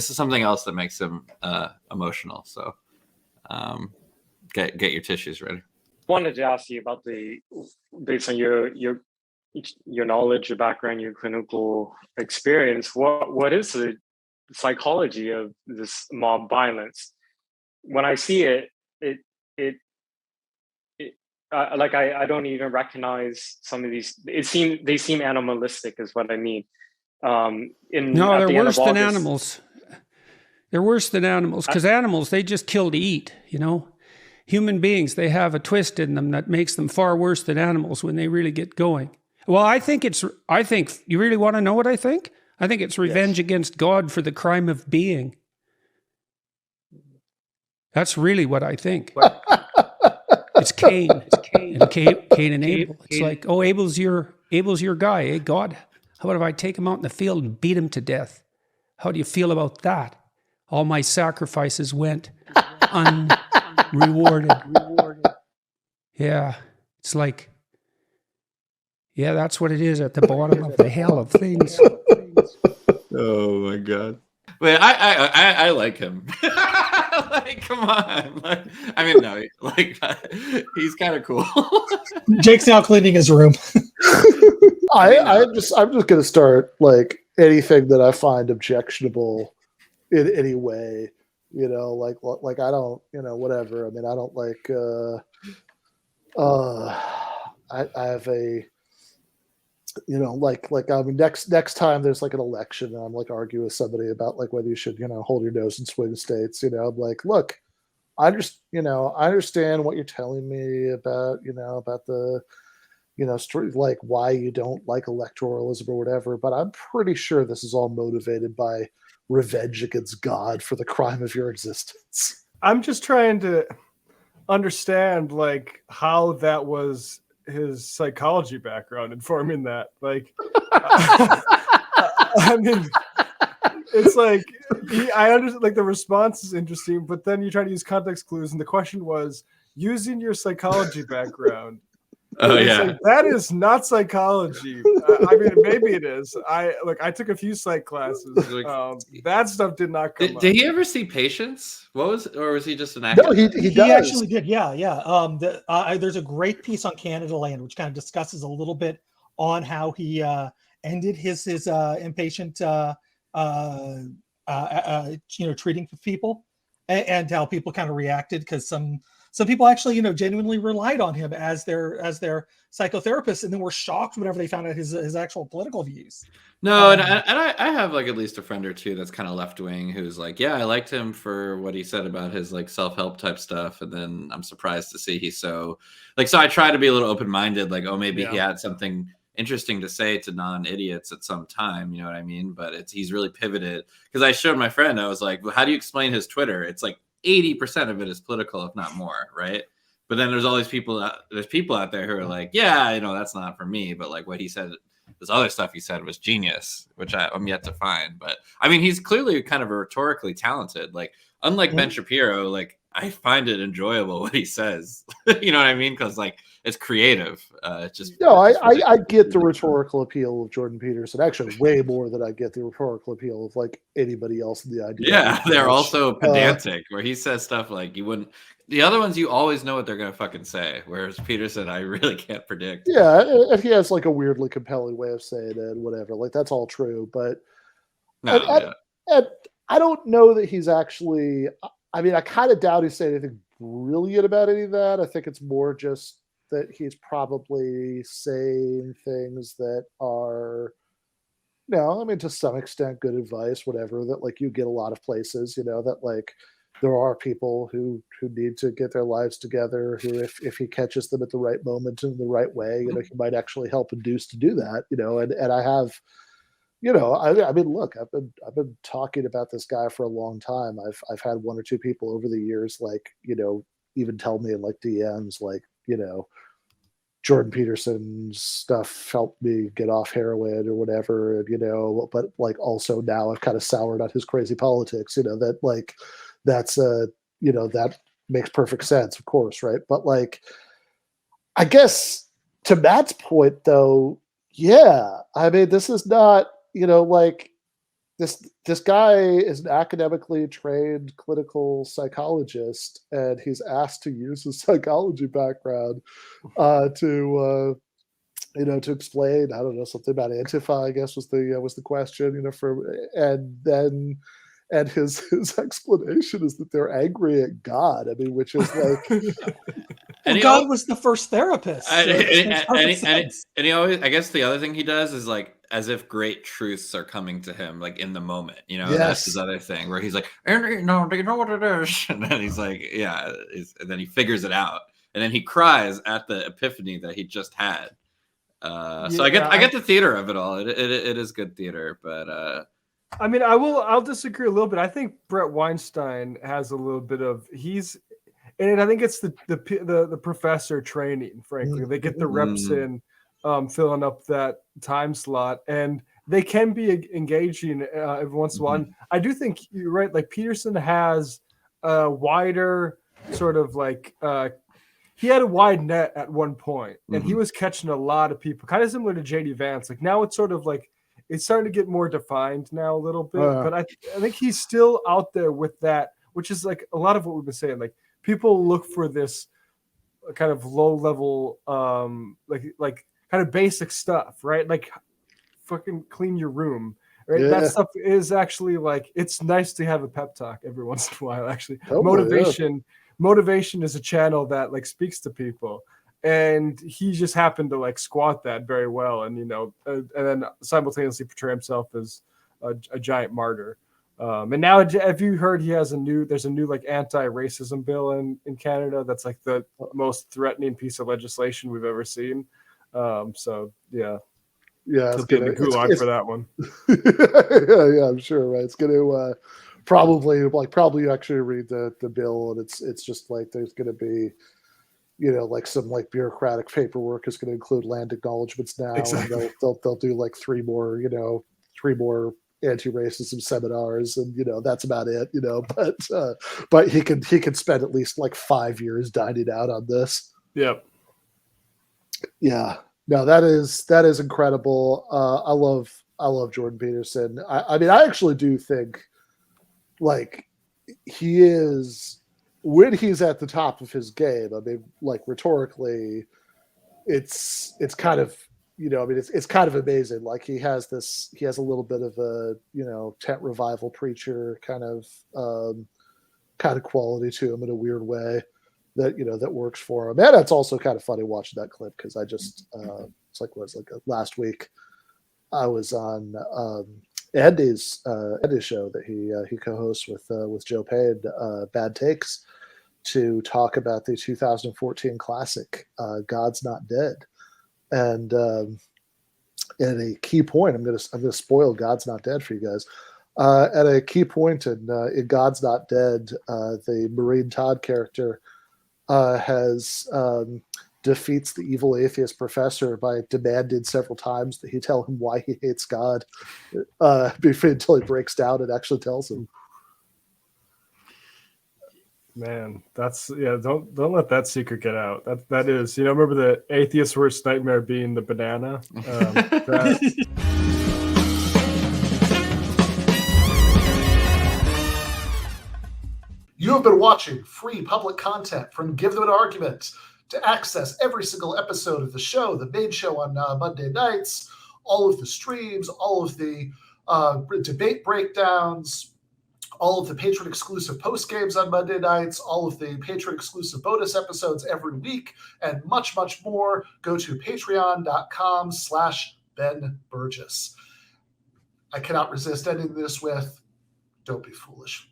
this is something else that makes him emotional. So get your tissues ready. Wanted to ask you about based on your knowledge, your background, your clinical experience. What is the psychology of this mob violence? When I see it like I don't even recognize some of these. They seem animalistic, is what I mean. They're worse than animals. They're worse than animals because animals, they just kill to eat. Human beings, they have a twist in them that makes them far worse than animals when they really get going. Well, I think you really want to know what I think? I think it's revenge against God for the crime of being. That's really what I think. It's Cain. Cain and Abel. It's like, oh, Abel's your guy, eh? God, how about if I take him out in the field and beat him to death? How do you feel about that? All my sacrifices went unrewarded. Yeah, it's like, yeah, that's what it is at the bottom of the hell of things. Oh my God. Wait, I like him. Like, come on. Like, I mean, no, like, he's kind of cool. Jake's now cleaning his room. I'm just gonna start like anything that I find objectionable in any way. Like I don't, whatever. I mean, I don't like. I have a. I mean, next time there's like an election and I'm like arguing with somebody about like whether you should, hold your nose in swing states, I'm like, look, I understand what you're telling me about, about the, like why you don't like electoralism or whatever, but I'm pretty sure this is all motivated by revenge against God for the crime of your existence. I'm just trying to understand like how that was his psychology background informing that. Like, I mean, it's like I understand. Like the response is interesting, but then you try to use context clues, and the question was using your psychology background. Oh yeah, like, that is not psychology. I mean, maybe it is. I took a few psych classes. That stuff did not come up. Did he ever see patients? Or was he just an actor? No, he actually did. Yeah. There's a great piece on Canada Land which kind of discusses a little bit on how he ended his inpatient, treating people, and how people kind of reacted because some people actually, genuinely relied on him as their psychotherapist, and then were shocked whenever they found out his actual political views. No, and I have like at least a friend or two that's kind of left wing who's like, yeah, I liked him for what he said about his like self-help type stuff, and then I'm surprised to see he's so like. So I try to be a little open-minded, like, oh, maybe he had something interesting to say to non-idiots at some time, you know what I mean? But he's really pivoted because I showed my friend, I was like, well, how do you explain his Twitter? It's like 80% of it is political, if not more, right? But then there's all these people out there who are like, yeah, that's not for me. But like what he said, this other stuff he said was genius, which I'm yet to find. But I mean, he's clearly kind of rhetorically talented. Like unlike Ben Shapiro, like I find it enjoyable what he says. You know what I mean? Because like it's creative. It's just I get the rhetorical appeal of Jordan Peterson. Actually, way more than I get the rhetorical appeal of like anybody else in the idea. Yeah, they're also pedantic, where he says stuff like you wouldn't. The other ones, you always know what they're gonna fucking say. Whereas Peterson, I really can't predict. Yeah, and he has like a weirdly compelling way of saying it, and whatever. Like that's all true, but and I don't know that he's actually. I mean, I kind of doubt he's saying anything brilliant about any of that. I think it's more just that he's probably saying things that are, I mean, to some extent, good advice, whatever, that like you get a lot of places, that like there are people who need to get their lives together, who if he catches them at the right moment in the right way, he might actually help induce to do that, and I have, I mean, look, I've been talking about this guy for a long time. I've had one or two people over the years, like, even tell me in like DMs, like, Jordan Peterson's stuff helped me get off heroin or whatever, but like also now I've kind of soured on his crazy politics, that like, that's that makes perfect sense, of course. Right. But like, I guess to Matt's point though, yeah, I mean, this is not, like this guy is an academically trained clinical psychologist, and he's asked to use his psychology background to explain, I don't know, something about Antifa, I guess was the question, and his explanation is that they're angry at God. I mean, which is like, God was the first therapist. And he always, I guess the other thing he does is like, as if great truths are coming to him like in the moment, that's his other thing where he's like, and do you know what it is? And then he's like, yeah, and then he figures it out, and then he cries at the epiphany that he just had. So I get the theater of it all. It is good theater, but I mean, I'll disagree a little bit. I think Brett Weinstein has a little bit of and I think it's the professor training. Frankly, they get the reps in, filling up that time slot, and they can be engaging every once in a while. And I do think you're right. Like Peterson has a wider sort of like he had a wide net at one point, and he was catching a lot of people, kind of similar to JD Vance. Like now it's sort of like it's starting to get more defined now a little bit, but I think he's still out there with that, which is like a lot of what we've been saying. Like people look for this kind of low level, like kind of basic stuff, right? Like fucking clean your room, right? That stuff is actually like, it's nice to have a pep talk every once in a while. Actually, motivation is a channel that like speaks to people. And he just happened to like squat that very well, and and then simultaneously portray himself as a giant martyr. And now, have you heard there's a new like anti-racism bill in Canada that's like the most threatening piece of legislation we've ever seen. So it's getting the gulag for that one. yeah, I'm sure, right? It's going to probably actually read the bill, and it's just like there's going to be, like some like bureaucratic paperwork is going to include land acknowledgements now, exactly. And they'll do like three more anti-racism seminars, and that's about it, but he can spend at least like 5 years dining out on this. Yep. Yeah. No, that is incredible. I love Jordan Peterson. I mean, I actually do think like he is, when he's at the top of his game, I mean, like rhetorically, it's kind of, it's kind of amazing. Like he has a little bit of a, tent revival preacher kind of quality to him in a weird way that, that works for him. And it's also kind of funny watching that clip, because I just, it's like, last week I was on Andy's show that he co-hosts with Joe Payne, Bad Takes, to talk about the 2014 classic, God's Not Dead. And at a key point, I'm gonna spoil God's Not Dead for you guys. At a key point in God's Not Dead, the Maureen Todd character defeats the evil atheist professor by demanding several times that he tell him why he hates God, until he breaks down and actually tells him. Man, don't let that secret get out. That is, remember the atheist's worst nightmare being the banana? You have been watching free public content from Give Them an Argument. To access every single episode of the show, the main show on Monday nights, all of the streams, all of the debate breakdowns, all of the patron-exclusive post-games on Monday nights, all of the patron-exclusive bonus episodes every week, and much, much more, go to patreon.com/Ben Burgis. I cannot resist ending this with, don't be foolish.